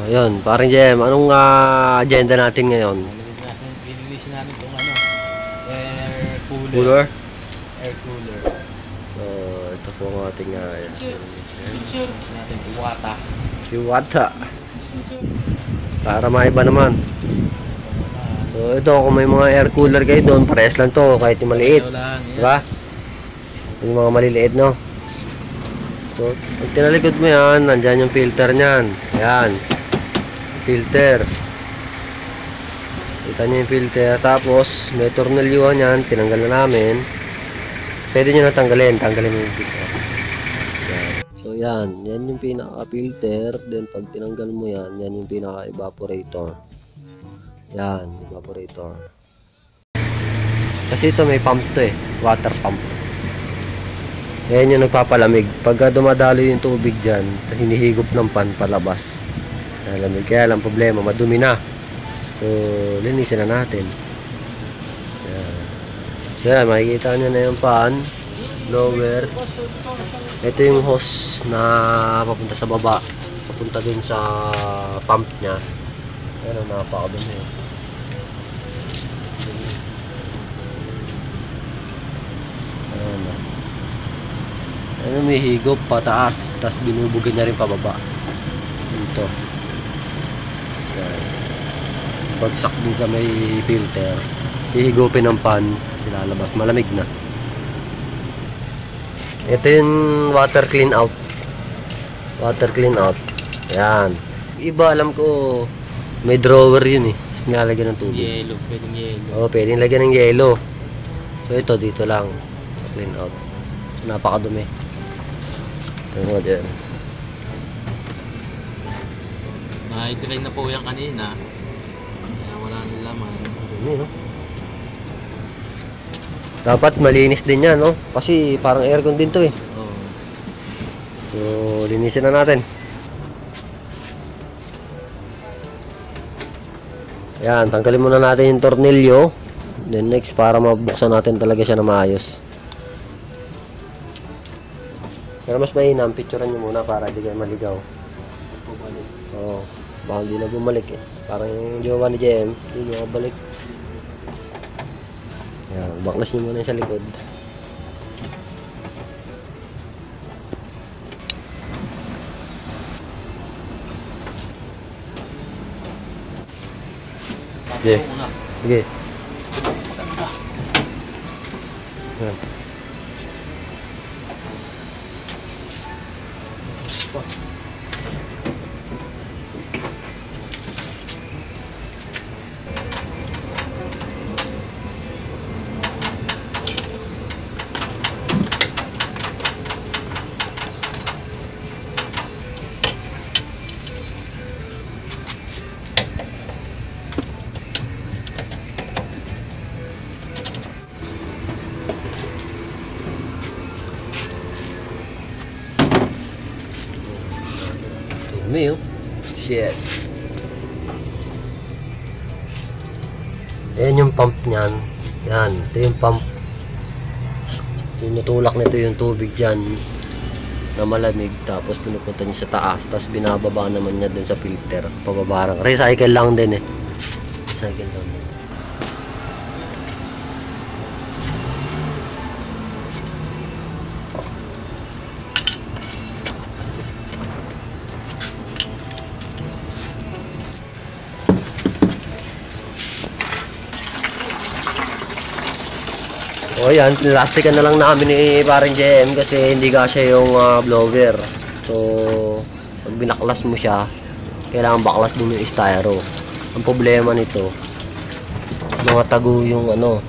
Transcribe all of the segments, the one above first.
Yun, parang Jem, anong agenda natin ngayon? Lilinisin namin itong ano, air cooler. Cooler? Air cooler. So, ito po ang ating Lilinisin natin iwata. Iwata. Para maiba naman. So, ito kung may mga air cooler kayo doon, parehas lang to, kahit yung maliit. Diba? Yung mga maliliit, no? So, pag tinalikod mo yan, nandyan yung filter nyan. Ayan. Filter. Kita nyo yung filter. Tapos, may tornilyo yan. Tinanggal na namin. Pwede nyo na tanggalin. Tanggalin mo yung filter. Ayan. So, yan. Yan yung pinaka-filter. Then, pag tinanggal mo yan, yan yung pinaka-evaporator. Yan. Evaporator. Kasi ito may pump to eh. Water pump. Ayan yung nagpapalamig. Pagka dumadalo yung tubig dyan, hinihigop ng pan palabas. Nalamig. Kaya lang problema, madumi na. So, linisin na natin. Ayan. So, yan, makikita nyo na yung pan. Blower. Ito yung hose na papunta sa baba. Papunta dun sa pump nya. Ayan, napakadumi. Ayan na. Ano, may higop pataas, tapos binubugan niya rin pababa. Ito. Bagsak din sa may filter. Hihigupin ng pan, lalabas, malamig na. Ito yung water clean out. Water clean out. Ayan. Iba alam ko may drawer yun eh. Nilalagyan ng tubig. Yellow, pwedeng yellow. Oo, pwedeng lagyan ng yellow. So ito dito lang. Clean out. Napakadumi. Ito mo dyan. Na-drain na po yan kanina. Kaya wala nang laman. Dumi, no? Dapat malinis din yan, no? Kasi parang aircon din to eh. Oo. So, linisin na natin. Yan, tanggalin muna natin yung tornilyo. Then next, para mabuksan natin talaga siya na maayos. Pero mas mainam, picturean nyo muna para di kayo maligaw. Oo, baka hindi na bumalik eh. Parang yung jowa ni JM, hindi nyo kabalik. Yan, baklas nyo muna yung sa likod. Sige. Sige. Yan. Dumi oh. Shit. Ayan yung pump nyan. Yan. Ito yung pump. Tinutulak nito yung tubig dyan na malamig. Tapos pinupunta niya sa taas. Tapos binababa naman niya dun sa filter. Pababarang. Recycle lang din eh. Recycle lang din. O yan, plastikan na lang namin ni parang JM kasi hindi kasya yung blower. So, pag binaklas mo siya, kailangan baklas din yung styro. Ang problema nito, mga tago yung ano.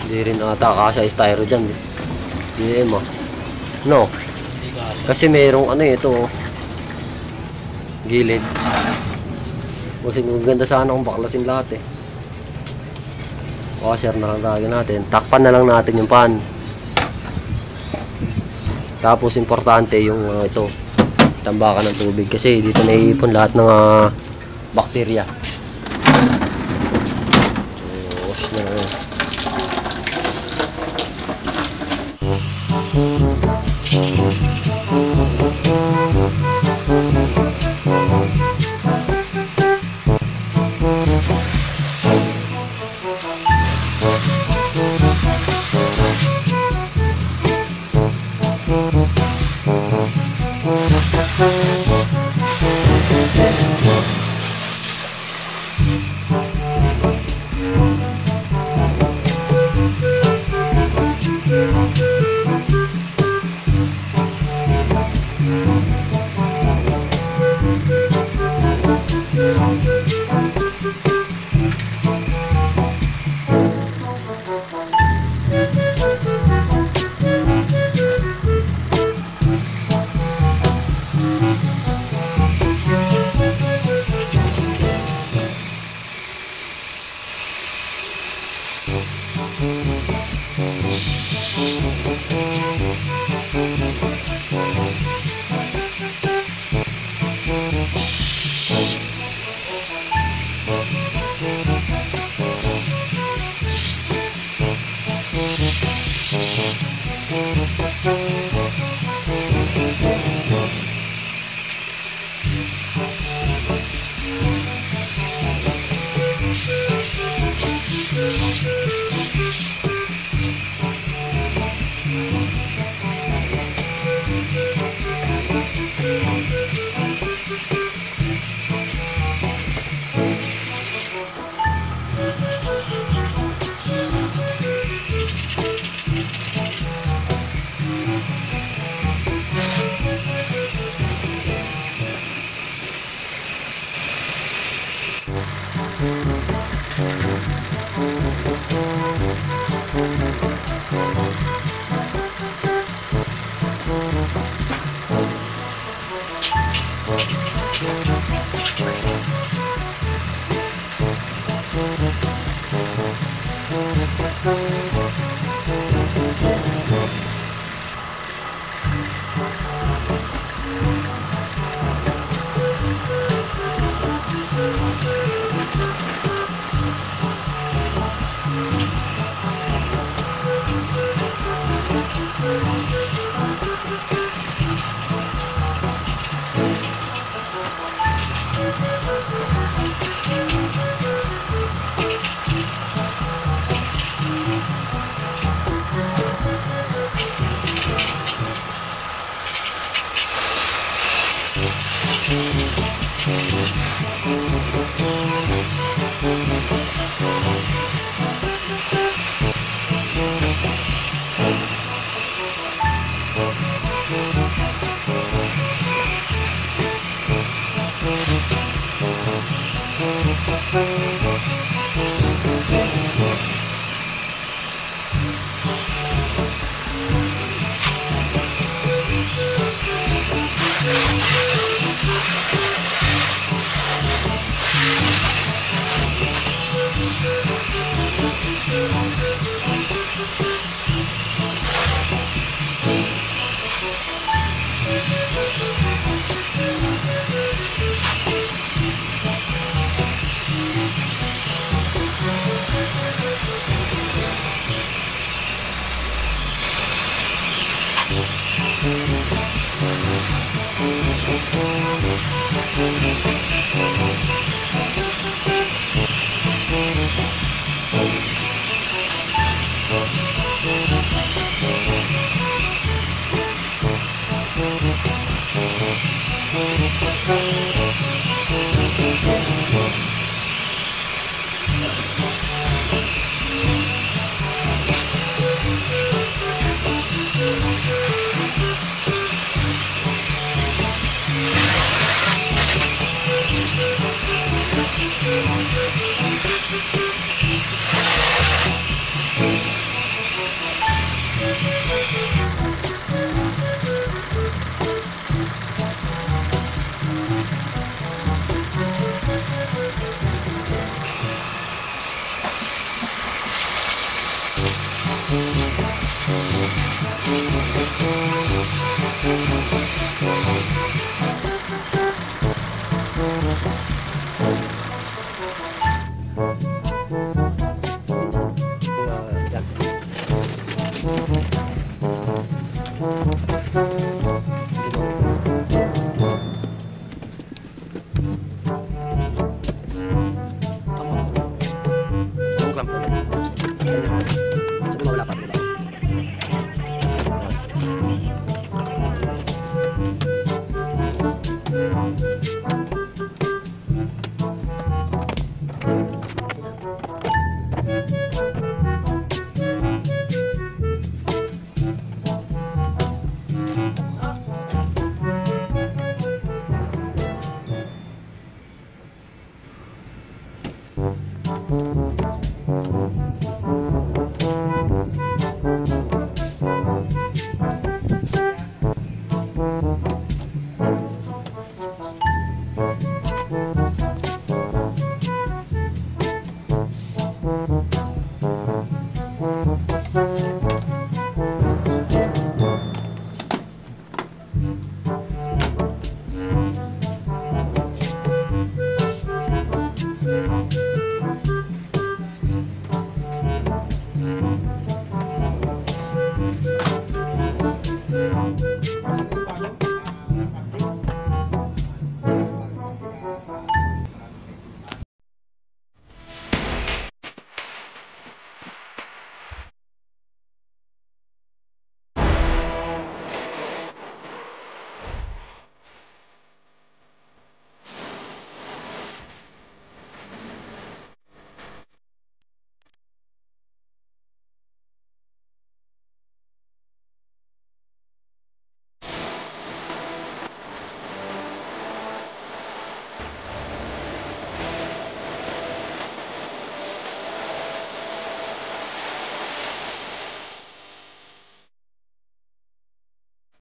Hindi rin ata kasya styro dyan. JM ah. No? Kasi mayroong ano ito, gilid. Kasi maganda sana kung baklasin lahat eh. Washer na lang talaga natin. Takpan na lang natin yung pan. Tapos importante yung ito, tambakan ng tubig kasi dito naiipon lahat ng bakterya. So, wash na lang.